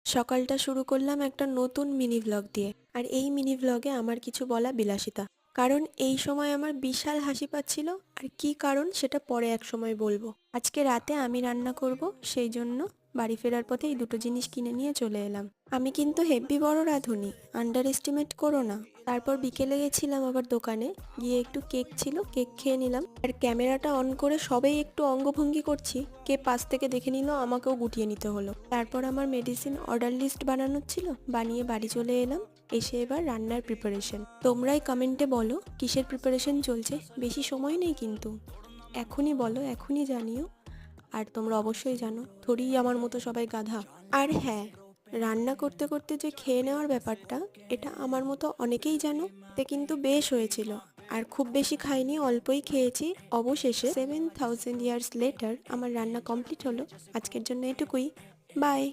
সকালটা শুরু করলাম একটা নতুন মিনি ভ্লগ দিয়ে। আর এই মিনি ভ্লগে আমার কিছু বলা বিলাসিতা, কারণ এই সময় আমার বিশাল হাসি পাচ্ছিল। আর কি কারণ সেটা পরে এক সময় বলবো। আজকে রাতে আমি রান্না করব, সেই জন্য বাড়ি ফেরার পথে এই দুটো জিনিস কিনে নিয়ে চলে এলাম। আমি কিন্তু হেব্বি বড় রাঁধুনি, আন্ডার এস্টিমেট করো না। তারপর বিকেলে গেছিলাম আবার দোকানে, গিয়ে একটু কেক ছিল, কেক খেয়ে নিলাম। আর ক্যামেরাটা অন করে সবেই একটু অঙ্গভঙ্গি করছি, কে পাশ থেকে দেখে নিল, আমাকেও গুটিয়ে নিতে হলো। তারপর আমার মেডিসিন অর্ডার লিস্ট বানানোর ছিল, বানিয়ে বাড়ি চলে এলাম। এসে এবার রান্নার প্রিপারেশন। তোমরাই কমেন্টে বলো কিসের প্রিপারেশন চলছে, বেশি সময় নেই কিন্তু। এখনই বলো, এখনই জানিও। আর তোমরা অবশ্যই জানো, থোড়ি আমার মতো সবাই গাধা। আর হ্যাঁ, রান্না করতে করতে যে খেয়ে নেওয়ার ব্যাপারটা, এটা আমার মতো অনেকেই জানো। তে কিন্তু বেশ হয়েছিল। আর খুব বেশি খাইনি, অল্পই খেয়েছি। অবশেষে 7000 ইয়ার্স লেটার আমার রান্না কমপ্লিট হলো। আজকের জন্য এটুকুই। বাই।